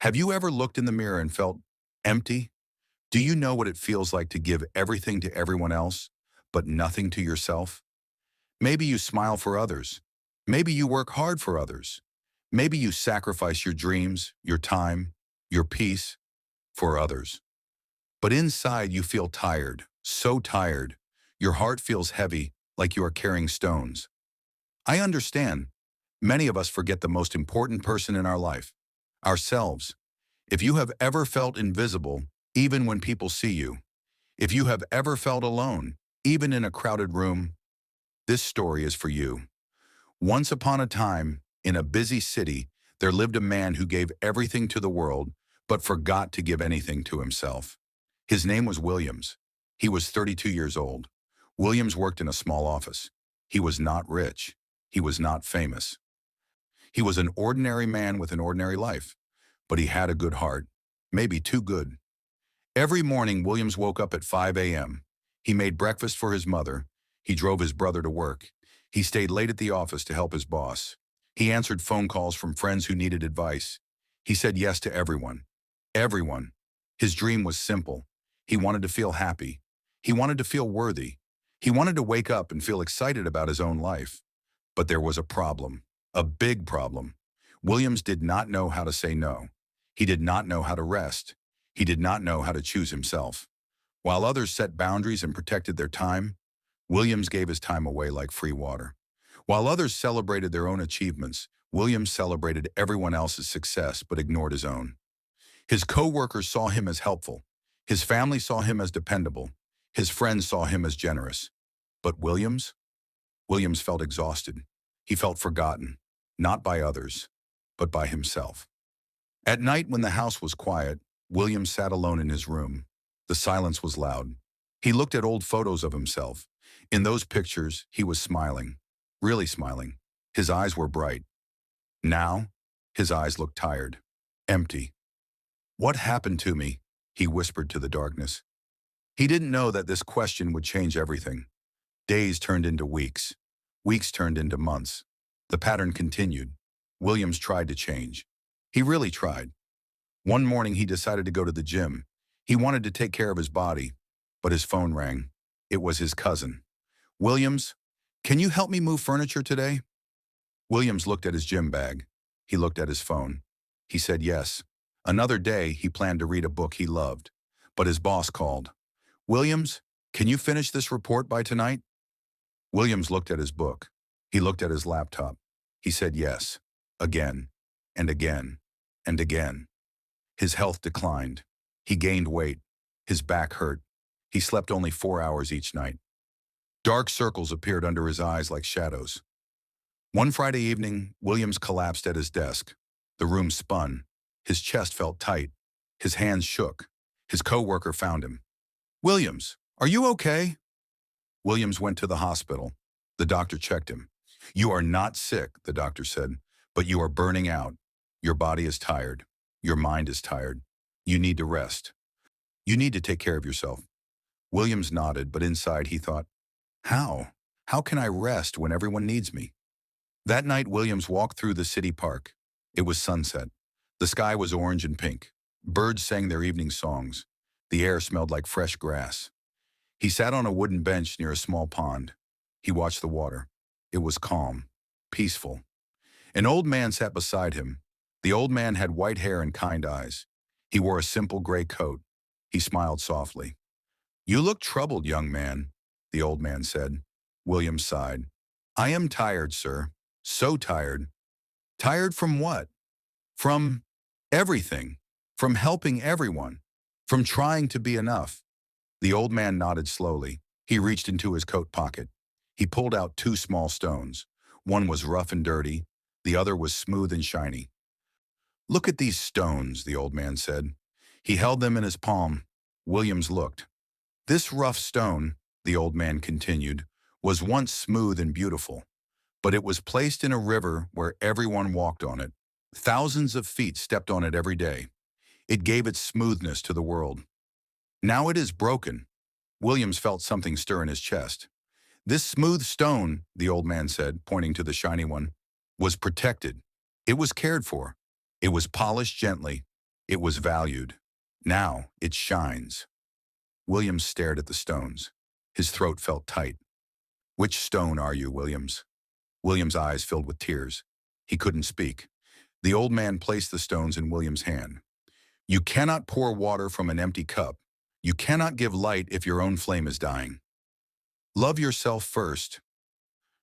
Have you ever looked in the mirror and felt empty? Do you know what it feels like to give everything to everyone else, but nothing to yourself? Maybe you smile for others. Maybe you work hard for others. Maybe you sacrifice your dreams, your time, your peace for others. But inside you feel tired, so tired. Your heart feels heavy, like you are carrying stones. I understand. Many of us forget the most important person in our life, ourselves. If you have ever felt invisible, even when people see you, if you have ever felt alone, even in a crowded room, this story is for you. Once upon a time, in a busy city, there lived a man who gave everything to the world, but forgot to give anything to himself. His name was Williams. He was 32 years old. Williams worked in a small office. He was not rich. He was not famous. He was an ordinary man with an ordinary life, but he had a good heart, maybe too good. Every morning, Williams woke up at 5 a.m. He made breakfast for his mother. He drove his brother to work. He stayed late at the office to help his boss. He answered phone calls from friends who needed advice. He said yes to everyone. Everyone. His dream was simple. He wanted to feel happy. He wanted to feel worthy. He wanted to wake up and feel excited about his own life. But there was a problem, a big problem. Williams did not know how to say no. He did not know how to rest. He did not know how to choose himself. While others set boundaries and protected their time, Williams gave his time away like free water. While others celebrated their own achievements, Williams celebrated everyone else's success but ignored his own. His co-workers saw him as helpful. His family saw him as dependable. His friends saw him as generous. But Williams? Williams felt exhausted. He felt forgotten, not by others, but by himself. At night when the house was quiet, Williams sat alone in his room. The silence was loud. He looked at old photos of himself. In those pictures, he was smiling, really smiling. His eyes were bright. Now, his eyes looked tired, empty. "What happened to me?" he whispered to the darkness. He didn't know that this question would change everything. Days turned into weeks. Weeks turned into months. The pattern continued. Williams tried to change. He really tried. One morning he decided to go to the gym. He wanted to take care of his body, but his phone rang. It was his cousin. "Williams, can you help me move furniture today?" Williams looked at his gym bag. He looked at his phone. He said yes. Another day, he planned to read a book he loved, but his boss called. "Williams, can you finish this report by tonight?" Williams looked at his book. He looked at his laptop. He said yes, again, and again, and again. His health declined. He gained weight. His back hurt. He slept only 4 hours each night. Dark circles appeared under his eyes like shadows. One Friday evening, Williams collapsed at his desk. The room spun. His chest felt tight. His hands shook. His coworker found him. "Williams, are you okay?" Williams went to the hospital. The doctor checked him. "You are not sick," the doctor said, "but you are burning out. Your body is tired. Your mind is tired. You need to rest. You need to take care of yourself." Williams nodded, but inside he thought, How? How can I rest when everyone needs me? That night, Williams walked through the city park. It was sunset. The sky was orange and pink. Birds sang their evening songs. The air smelled like fresh grass. He sat on a wooden bench near a small pond. He watched the water. It was calm, peaceful. An old man sat beside him. The old man had white hair and kind eyes. He wore a simple gray coat. He smiled softly. "You look troubled, young man," the old man said. Williams sighed. "I am tired, sir. So tired." "Tired from what?" "From everything. From helping everyone. From trying to be enough." The old man nodded slowly. He reached into his coat pocket. He pulled out 2 small stones. One was rough and dirty. The other was smooth and shiny. "Look at these stones," the old man said. He held them in his palm. Williams looked. "This rough stone," the old man continued, "was once smooth and beautiful, but it was placed in a river where everyone walked on it. Thousands of feet stepped on it every day. It gave its smoothness to the world. Now it is broken." Williams felt something stir in his chest. "This smooth stone," the old man said, pointing to the shiny one, "was protected. It was cared for. It was polished gently. It was valued. Now it shines. Williams stared at the stones. His throat felt tight. Which stone are you, Williams? Williams' eyes filled with tears. He couldn't speak. The old man placed the stones in Williams' hand. You cannot pour water from an empty cup. You cannot give light if your own flame is dying. Love yourself first.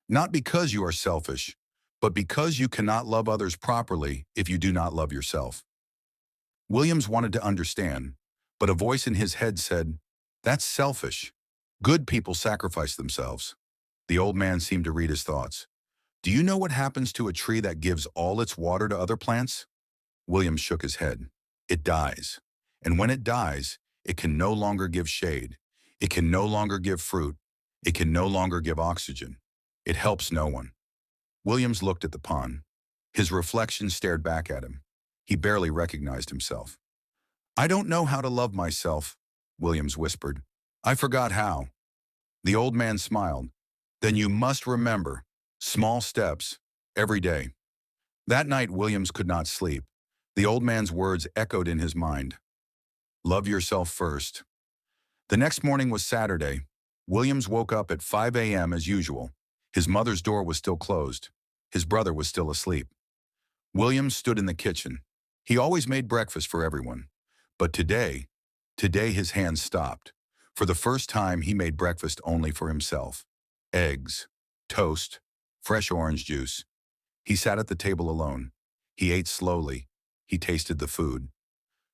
Not because you are selfish, but because you cannot love others properly if you do not love yourself. Williams wanted to understand, but a voice in his head said, that's selfish. Good people sacrifice themselves. The old man seemed to read his thoughts. Do you know what happens to a tree that gives all its water to other plants? Williams shook his head. It dies. And when it dies, it can no longer give shade. It can no longer give fruit. It can no longer give oxygen. It helps no one. Williams looked at the pond. His reflection stared back at him. He barely recognized himself. I don't know how to love myself, Williams whispered. I forgot how. The old man smiled. Then you must remember, small steps, every day. That night, Williams could not sleep. The old man's words echoed in his mind. Love yourself first. The next morning was Saturday. Williams woke up at 5 a.m. as usual. His mother's door was still closed. His brother was still asleep. Williams stood in the kitchen. He always made breakfast for everyone. But today his hands stopped. For the first time, he made breakfast only for himself. Eggs, toast, fresh orange juice. He sat at the table alone. He ate slowly. He tasted the food.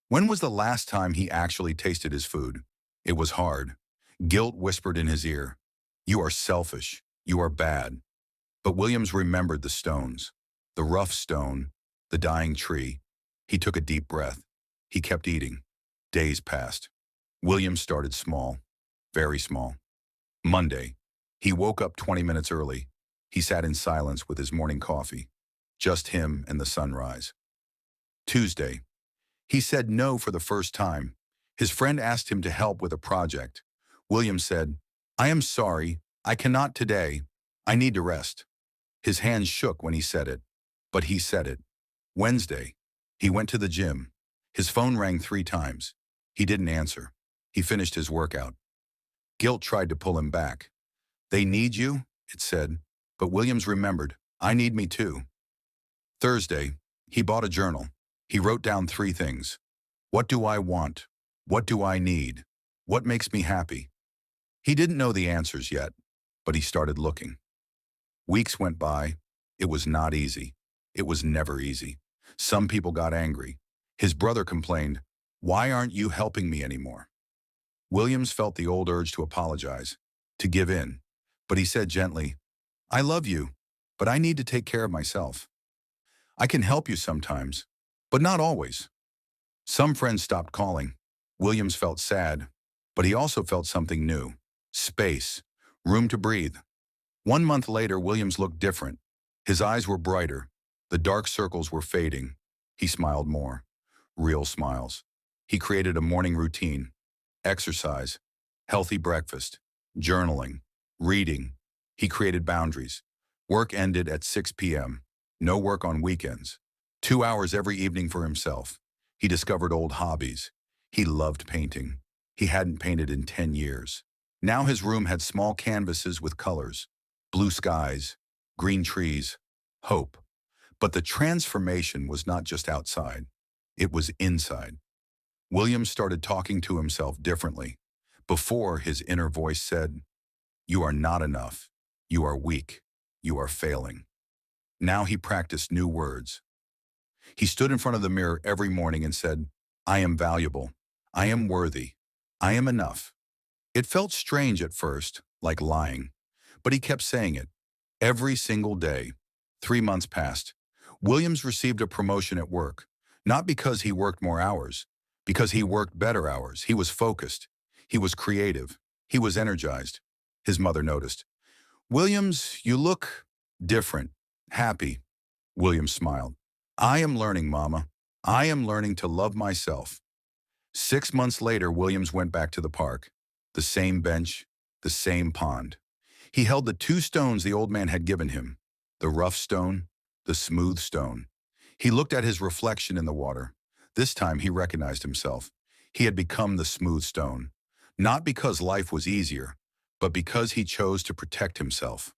When was the last time he actually tasted his food? It was hard. Guilt whispered in his ear. You are selfish. You are bad. But Williams remembered the stones, the rough stone, the dying tree. He took a deep breath. He kept eating. Days passed. Williams started small, very small. Monday. He woke up 20 minutes early. He sat in silence with his morning coffee. Just him and the sunrise. Tuesday. He said no for the first time. His friend asked him to help with a project. Williams said, I am sorry. I cannot today. I need to rest. His hands shook when he said it, but he said it. Wednesday. He went to the gym. His phone rang 3 times. He didn't answer. He finished his workout. Guilt tried to pull him back. They need you, it said, but Williams remembered, I need me too. Thursday. He bought a journal. He wrote down 3 things. What do I want? What do I need? What makes me happy? He didn't know the answers yet, but he started looking. Weeks went by. It was not easy. It was never easy. Some people got angry. His brother complained, why aren't you helping me anymore? Williams felt the old urge to apologize, to give in, but he said gently, I love you, but I need to take care of myself. I can help you sometimes, but not always. Some friends stopped calling. Williams felt sad, but he also felt something new. Space, room to breathe. 1 month later, Williams looked different. His eyes were brighter. The dark circles were fading. He smiled more. Real smiles. He created a morning routine. Exercise, healthy breakfast, journaling, reading. He created boundaries. Work ended at 6 p.m. No work on weekends. 2 hours every evening for himself. He discovered old hobbies. He loved painting. He hadn't painted in 10 years. Now his room had small canvases with colors, blue skies, green trees, hope. But the transformation was not just outside. It was inside. Williams started talking to himself differently. Before, his inner voice said, you are not enough. You are weak. You are failing. Now he practiced new words. He stood in front of the mirror every morning and said, I am valuable. I am worthy. I am enough. It felt strange at first, like lying, but he kept saying it every single day. 3 months passed. Williams received a promotion at work, not because he worked more hours, because he worked better hours. He was focused. He was creative. He was energized. His mother noticed. Williams, you look different, happy. Williams smiled. I am learning, Mama. I am learning to love myself. 6 months later, Williams went back to the park. The same bench, the same pond. He held the 2 stones the old man had given him, the rough stone, the smooth stone. He looked at his reflection in the water. This time he recognized himself. He had become the smooth stone. Not because life was easier, but because he chose to protect himself,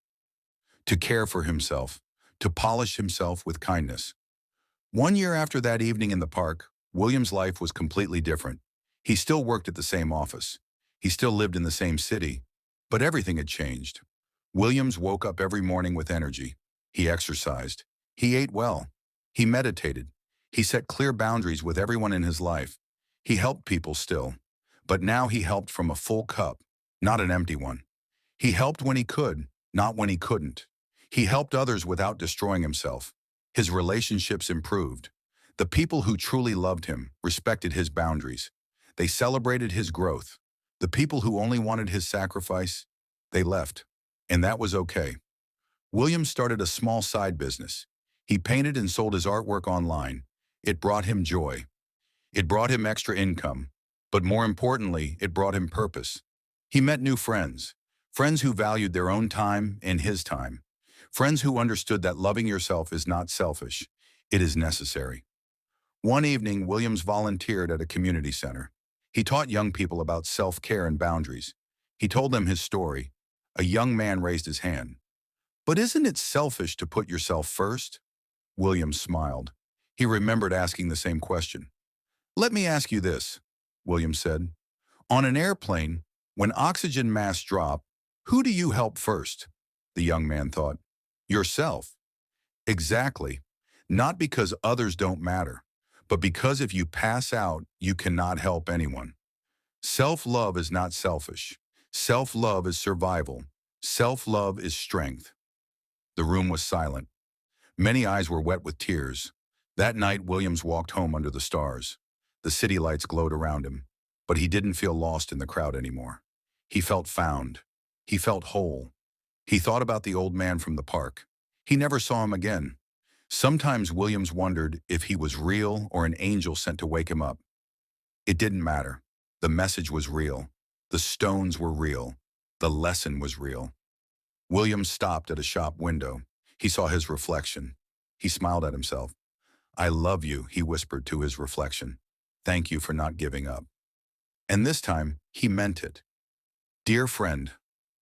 to care for himself, to polish himself with kindness. 1 year after that evening in the park, William's life was completely different. He still worked at the same office. He still lived in the same city. But everything had changed. Williams woke up every morning with energy. He exercised. He ate well. He meditated. He set clear boundaries with everyone in his life. He helped people still. But now he helped from a full cup, not an empty one. He helped when he could, not when he couldn't. He helped others without destroying himself. His relationships improved. The people who truly loved him respected his boundaries. They celebrated his growth. The people who only wanted his sacrifice, they left. And that was okay. William started a small side business. He painted and sold his artwork online. It brought him joy. It brought him extra income. But more importantly, it brought him purpose. He met new friends. Friends who valued their own time and his time. Friends who understood that loving yourself is not selfish. It is necessary. One evening, Williams volunteered at a community center. He taught young people about self-care and boundaries. He told them his story. A young man raised his hand. "But isn't it selfish to put yourself first?" Williams smiled. He remembered asking the same question. "Let me ask you this," Williams said. "On an airplane, when oxygen masks drop, who do you help first?" The young man thought. "Yourself." Exactly. Not because others don't matter, but because if you pass out, you cannot help anyone. Self-love is not selfish. Self-love is survival. Self-love is strength. The room was silent. Many eyes were wet with tears. That night, Williams walked home under the stars. The city lights glowed around him, but he didn't feel lost in the crowd anymore. He felt found. He felt whole. He thought about the old man from the park. He never saw him again. Sometimes Williams wondered if he was real or an angel sent to wake him up. It didn't matter. The message was real. The stones were real. The lesson was real. Williams stopped at a shop window. He saw his reflection. He smiled at himself. "I love you," he whispered to his reflection. "Thank you for not giving up." And this time, he meant it. Dear friend,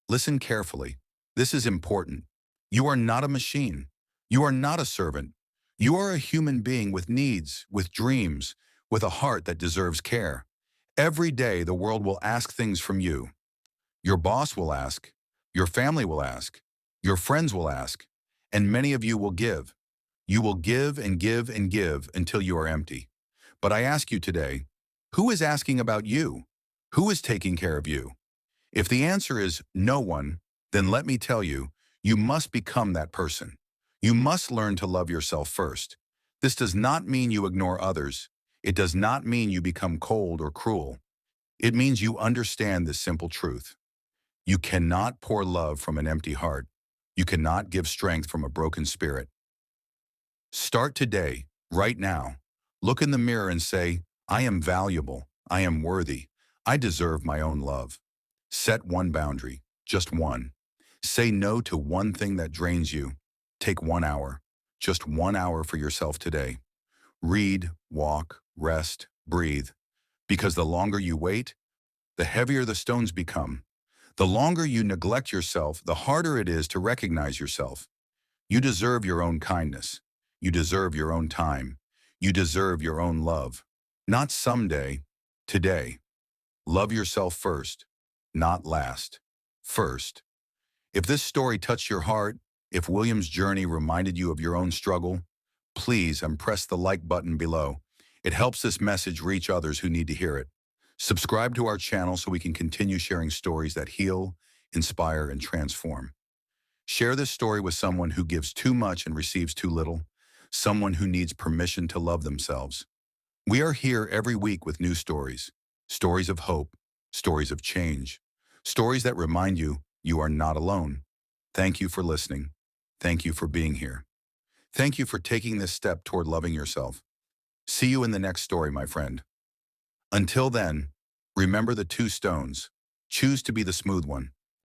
listen carefully. This is important. You are not a machine. You are not a servant. You are a human being with needs, with dreams, with a heart that deserves care. Every day, the world will ask things from you. Your boss will ask. Your family will ask. Your friends will ask. And many of you will give. You will give and give and give until you are empty. But I ask you today, who is asking about you? Who is taking care of you? If the answer is no one, then let me tell you, you must become that person. You must learn to love yourself first. This does not mean you ignore others. It does not mean you become cold or cruel. It means you understand this simple truth. You cannot pour love from an empty heart. You cannot give strength from a broken spirit. Start today, right now. Look in the mirror and say, "I am valuable. I am worthy. I deserve my own love." Set one boundary, just one. Say no to one thing that drains you. Take 1 hour, just 1 hour for yourself today. Read, walk, rest, breathe. Because the longer you wait, the heavier the stones become. The longer you neglect yourself, the harder it is to recognize yourself. You deserve your own kindness. You deserve your own time. You deserve your own love. Not someday, today. Love yourself first, not last. First. If this story touched your heart, if William's journey reminded you of your own struggle, please impress the like button below. It helps this message reach others who need to hear it. Subscribe to our channel so we can continue sharing stories that heal, inspire, and transform. Share this story with someone who gives too much and receives too little, someone who needs permission to love themselves. We are here every week with new stories, stories of hope, stories of change, stories that remind you you are not alone. Thank you for listening. Thank you for being here. Thank you for taking this step toward loving yourself. See you in the next story, my friend. Until then, remember the two stones. Choose to be the smooth one.